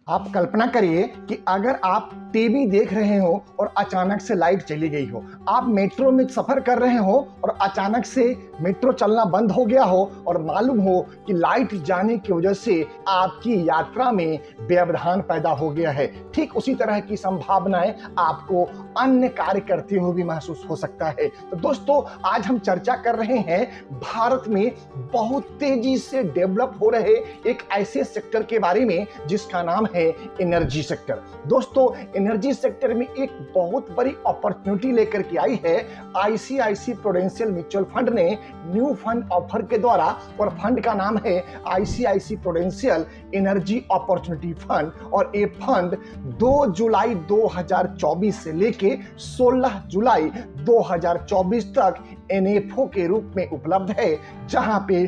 आप कल्पना करिए कि अगर आप टीवी देख रहे हो और अचानक से लाइट चली गई हो, आप मेट्रो में सफर कर रहे हो और अचानक से मेट्रो चलना बंद हो गया हो और मालूम हो कि लाइट जाने की वजह से आपकी यात्रा में व्यवधान पैदा हो गया है। ठीक उसी तरह की संभावनाएं आपको अन्य कार्य करते हुए भी महसूस हो सकता है। तो दोस्तों, आज हम चर्चा कर रहे हैं भारत में बहुत तेजी से डेवलप हो रहे एक ऐसे सेक्टर के बारे में जिसका नाम है एनर्जी सेक्टर। दोस्तों, एनर्जी सेक्टर में एक बहुत बड़ी अपॉर्चुनिटी लेकर के आई है आईसीआईसीआई प्रूडेंशियल म्यूचुअल फंड ने न्यू फंड ऑफर के द्वारा, और फंड का नाम है ICICI prudential energy opportunity fund. और ये फंड 2 जुलाई 2024 से लेके 16 जुलाई 2024 तक एनएफओ के रूप में उपलब्ध है, जहां पे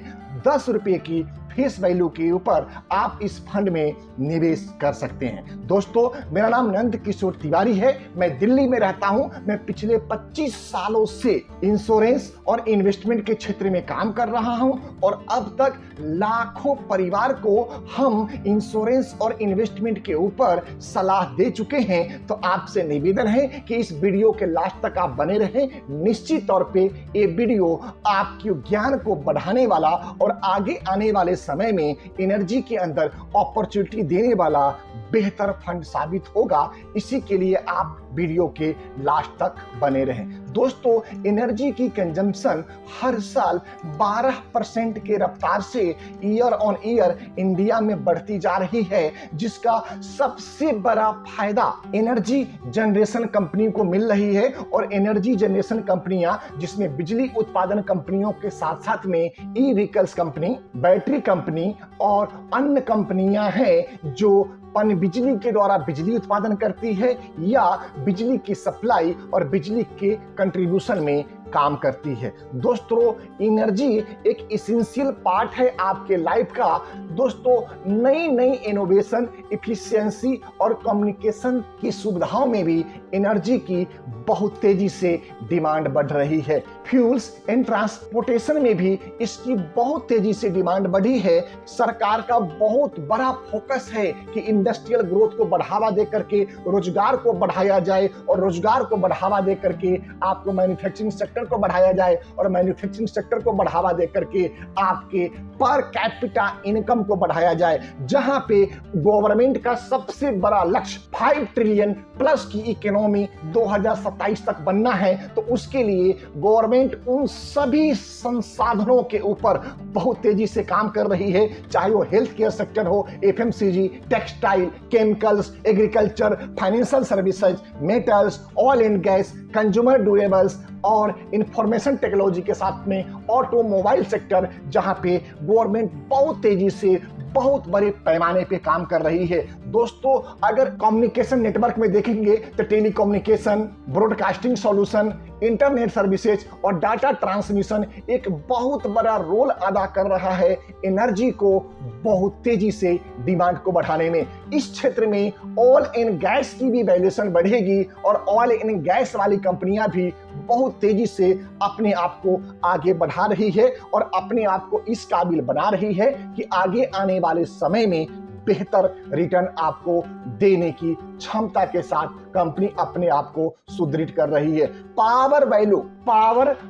10 रुपए की फेस वैल्यू के ऊपर आप इस फंड में निवेश कर सकते हैं। दोस्तों, मेरा नाम नंद किशोर तिवारी है। मैं दिल्ली में रहता हूं। मैं पिछले 25 सालों से इंश्योरेंस और इन्वेस्टमेंट के क्षेत्र में काम कर रहा हूं और अब तक लाखों परिवार को हम इंश्योरेंस और इन्वेस्टमेंट के ऊपर सलाह दे चुके हैं। तो आपसे निवेदन है कि इस वीडियो के लास्ट तक आप बने रहें। निश्चित तौर पे ये वीडियो आपके ज्ञान को बढ़ाने वाला और आगे आने वाले समय में एनर्जी के अंदर अपॉर्चुनिटी देने वाला बेहतर फंड साबित होगा। इसी के लिए आप वीडियो के लास्ट तक बने रहें। दोस्तों, एनर्जी की कंजम्पशन हर साल 12% के रफ्तार से ईयर ऑन ईयर इंडिया में बढ़ती जा रही है, जिसका सबसे बड़ा फायदा एनर्जी जनरेशन कंपनी को मिल रही है। और एनर्जी जनरेशन कंपनियां, जिसमें बिजली उत्पादन कंपनियों के साथ साथ में ई व्हीकल्स कंपनी, बैटरी कंपनी और अन्य कंपनियां हैं जो पन बिजली के द्वारा बिजली उत्पादन करती है या बिजली की सप्लाई और बिजली के कंट्रीब्यूशन में काम करती है। दोस्तों, एनर्जी एक एसेंशियल पार्ट है आपके लाइफ का। दोस्तों, नई नई इनोवेशन, इफिशियंसी और कम्युनिकेशन की सुविधाओं में भी एनर्जी की बहुत तेजी से डिमांड बढ़ रही है। फ्यूल्स एंड ट्रांसपोर्टेशन में भी इसकी बहुत तेजी से डिमांड बढ़ी है। सरकार का बहुत बड़ा फोकस है कि इंडस्ट्रियल ग्रोथ को बढ़ावा दे करके रोजगार को बढ़ाया जाए और रोजगार को बढ़ावा दे करके आपको मैन्युफैक्चरिंग सेक्टर को बढ़ाया जाए और मैन्युफैक्चरिंग सेक्टर को बढ़ावा दे करके आपके पर कैपिटा इनकम को बढ़ाया जाए। जहां पे गवर्नमेंट का सबसे बड़ा लक्ष्य 5 ट्रिलियन प्लस की इकोनॉमी 2027 तक बनना है, तो उसके लिए गवर्नमेंट उन सभी संसाधनों के ऊपर बहुत तेजी से काम कर रही है, चाहे वो हेल्थ केयर सेक्टर हो, FMCG, textile, chemicals, agriculture, financial services, metals, oil and gas, consumer durables और इंफॉर्मेशन टेक्नोलॉजी के साथ में ऑटोमोबाइल सेक्टर, जहां पे गवर्नमेंट बहुत तेजी से बहुत बड़े पैमाने पे काम कर रही है। दोस्तों, अगर कम्युनिकेशन नेटवर्क में देखेंगे तो telecommunication, broadcasting solution, internet services और डाटा ट्रांसमिशन एक बहुत बड़ा रोल अदा कर रहा है एनर्जी को बहुत तेजी से डिमांड को बढ़ाने में। इस क्षेत्र में ऑयल एंड गैस की भी वैल्यूएशन बढ़ेगी और ऑयल एंड गैस वाली कंपनियां भी बहुत तेजी से अपने आप को आगे बढ़ा रही है और अपने आप को इस काबिल बना रही है कि आगे आने वाले समय में बेहतर रिटर्न आपको देने की क्षमता के साथ कंपनी अपने आप को सुदृढ़ कर रही है। पावर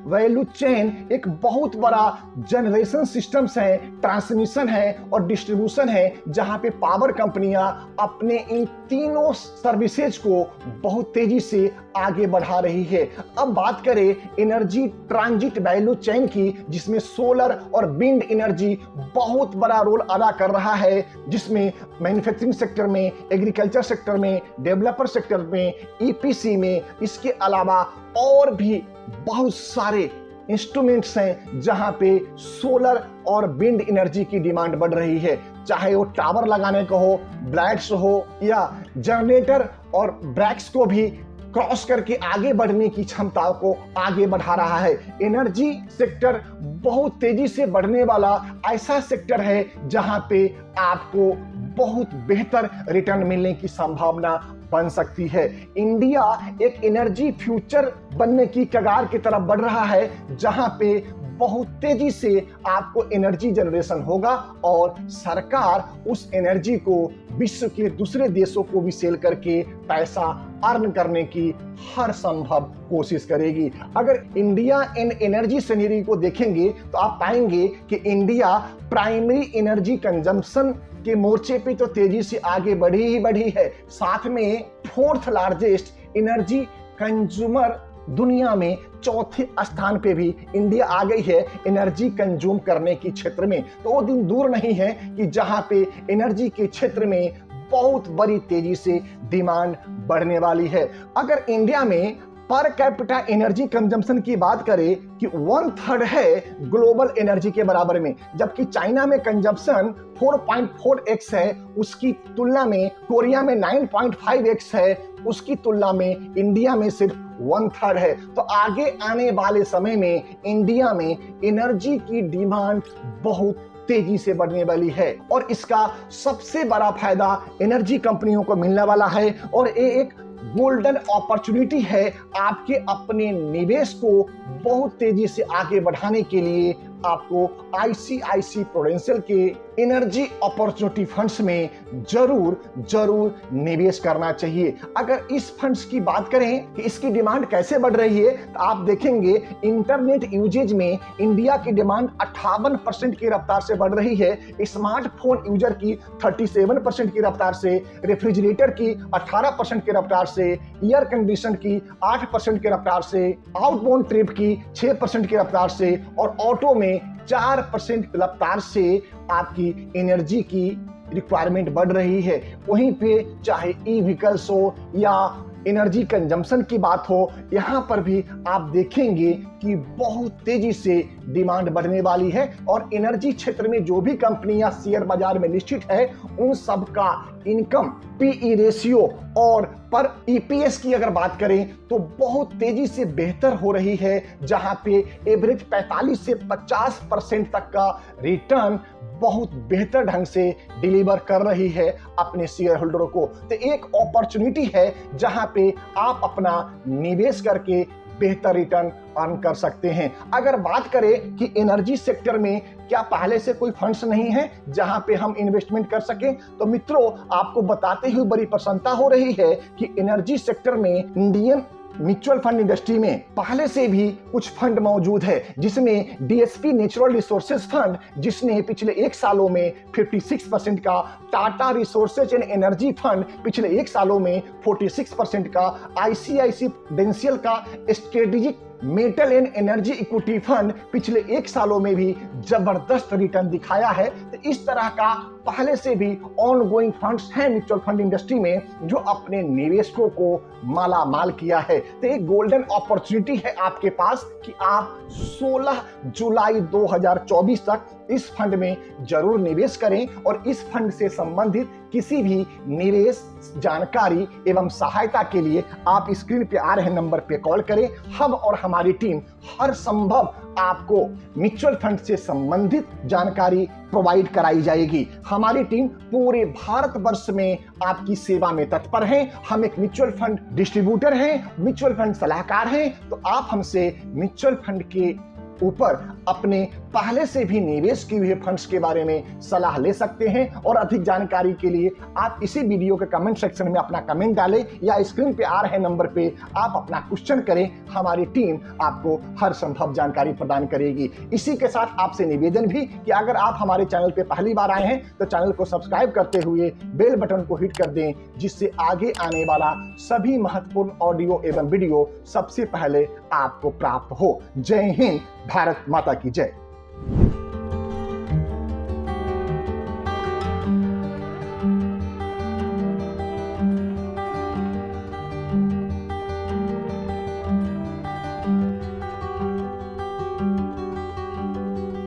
वैल्यू चेन एक बहुत बड़ा जनरेशन सिस्टम्स है, ट्रांसमिशन है और डिस्ट्रीब्यूशन है, जहां पे पावर कंपनियां अपने इन तीनों सर्विसेज को बहुत तेजी से आगे बढ़ा रही है। अब बात करें एनर्जी ट्रांजिट वैल्यू चेन की, जिसमें सोलर और विंड एनर्जी बहुत बड़ा रोल अदा कर रहा है, जिसमें मैन्युफैक्चरिंग सेक्टर में, एग्रीकल्चर सेक्टर में, डेवलपर सेक्टर में, ईपीसी में, इसके अलावा और भी बहुत सारे इंस्ट्रूमेंट्स हैं जहां पे सोलर और विंड एनर्जी की डिमांड बढ़ रही है। चाहे वो टावर लगाने को हो, ब्लाइट्स हो या जनरेटर और ब्रैक्स को भी क्रॉस करके आगे बढ़ने की क्षमता को आगे बढ़ा रहा है। एनर्जी सेक्टर बहुत तेजी से बढ़ने वाला ऐसा सेक्टर है जहां पे आपको बहुत बेहतर रिटर्न मिलने की संभावना बन सकती है। इंडिया एक एनर्जी फ्यूचर बनने की कगार की तरफ बढ़ रहा है, जहां पे बहुत तेजी से आपको एनर्जी जनरेशन होगा और सरकार उस एनर्जी को विश्व के दूसरे देशों को भी सेल करके पैसा अर्न करने की हर संभव कोशिश करेगी। अगर इंडिया इन एनर्जी सिनेरियो को देखेंगे तो आप पाएंगे कि इंडिया प्राइमरी एनर्जी कंजम्पशन के मोर्चे पे तो तेजी से आगे बढ़ी है, साथ में फोर्थ लार्जेस्ट एनर्जी कंज्यूमर दुनिया में चौथे स्थान पे भी इंडिया आ गई है एनर्जी कंज्यूम करने की क्षेत्र में। तो वो दिन दूर नहीं है कि जहां पे एनर्जी के क्षेत्र में बहुत बड़ी तेजी से डिमांड बढ़ने वाली है। अगर इंडिया में पर कैपिटा एनर्जी कंजम्पशन की बात करें कि 1/3 है ग्लोबल एनर्जी के बराबर में, जबकि चाइना में कंजम्पशन 4.4x है, उसकी तुलना में कोरिया में 9.5x है, उसकी तुलना में इंडिया में सिर्फ 1/3 है। तो आगे आने वाले समय में इंडिया में एनर्जी की डिमांड बहुत तेजी से बढ़ने वाली है और इसका सबसे बड़ा फायदा एनर्जी कंपनियों को मिलने वाला है और ये एक गोल्डन अपॉर्चुनिटी है आपके अपने निवेश को बहुत तेजी से आगे बढ़ाने के लिए। आपको आईसीआईसी प्रूडेंशियल के एनर्जी अपॉर्चुनिटी फंड्स में जरूर निवेश करना चाहिए। अगर इस फंड्स की बात करें कि इसकी डिमांड कैसे बढ़ रही है तो आप देखेंगे इंटरनेट यूजेज में इंडिया की डिमांड 58% की रफ्तार से बढ़ रही है, स्मार्टफोन यूजर की 37% की रफ्तार से, रेफ्रिजरेटर की 18% की रफ्तार से, एयर कंडीशन की 8% की रफ्तार से, आउटबाउंड ट्रिप की 6% की रफ्तार से और ऑटो में 4% रफ्तार से आपकी एनर्जी की रिक्वायरमेंट बढ़ रही है। वहीं पे चाहे ई व्हीकल्स हो या एनर्जी कंजम्पशन की बात हो, यहाँ पर भी आप देखेंगे कि बहुत तेजी से डिमांड बढ़ने वाली है और एनर्जी क्षेत्र में जो भी कंपनियां शेयर बाजार में लिस्टेड है उन सब का इनकम, पीई रेशियो और पर ईपीएस की अगर बात करें तो बहुत तेजी से बेहतर हो रही है, जहां पे एवरेज 45 से 50% तक का रिटर्न बहुत बेहतर ढंग से डिलीवर कर रही है अपने शेयर होल्डरों को। तो एक अपॉर्चुनिटी है जहां पे आप अपना निवेश करके बेहतर रिटर्न अर्न कर सकते हैं। अगर बात करें कि एनर्जी सेक्टर में क्या पहले से कोई फंड्स नहीं है जहां पे हम इन्वेस्टमेंट कर सकें, तो मित्रों आपको बताते हुए बड़ी प्रसन्नता हो रही है कि एनर्जी सेक्टर में इंडियन म्यूचुअल फंड इंडस्ट्री में पहले से भी कुछ फंड मौजूद है, जिसमें डीएसपी नेचुरल रिसोर्सेज फंड जिसने पिछले 1 सालों में 56% का, Tata resources and energy fund पिछले 1 सालों में 46% का, आईसीआईसी प्रूडेंशियल का strategic metal and energy equity fund पिछले 1 सालों में भी जबरदस्त रिटर्न दिखाया है। तो इस तरह का पहले से भी ऑनगोइंग फंड्स हैं म्यूचुअल फंड इंडस्ट्री में जो अपने निवेशकों को माला माल किया है। तो एक गोल्डन अपॉर्चुनिटी है आपके पास कि आप 16 जुलाई 2024 तक इस फंड में जरूर निवेश करें और इस फंड से संबंधित किसी भी निवेश जानकारी एवं सहायता के लिए आप स्क्रीन पे आ रहे नंबर पे कॉल करें। हम और हमारी टीम हर संभव आपको म्यूचुअल फंड से संबंधित जानकारी प्रोवाइड कराई जाएगी। हमारी टीम पूरे भारतवर्ष में आपकी सेवा में तत्पर है। हम एक म्यूचुअल फंड डिस्ट्रीब्यूटर हैं, म्यूचुअल फंड सलाहकार हैं। तो आप हमसे म्यूचुअल फंड के ऊपर अपने पहले से भी निवेश किए हुए फंड्स के बारे में सलाह ले सकते हैं और अधिक जानकारी के लिए आप इसी वीडियो के कमेंट सेक्शन में अपना कमेंट डालें या स्क्रीन पे आ रहे नंबर पे आप अपना क्वेश्चन करें। हमारी टीम आपको हर संभव जानकारी प्रदान करेगी। इसी के साथ आपसे निवेदन भी कि अगर आप हमारे चैनल पे पहली बार आए हैं तो चैनल को सब्सक्राइब करते हुए बेल बटन को हिट कर दें, जिससे आगे आने वाला सभी महत्वपूर्ण ऑडियो एवं वीडियो सबसे पहले आपको प्राप्त हो। जय हिंद, भारत माता की जय।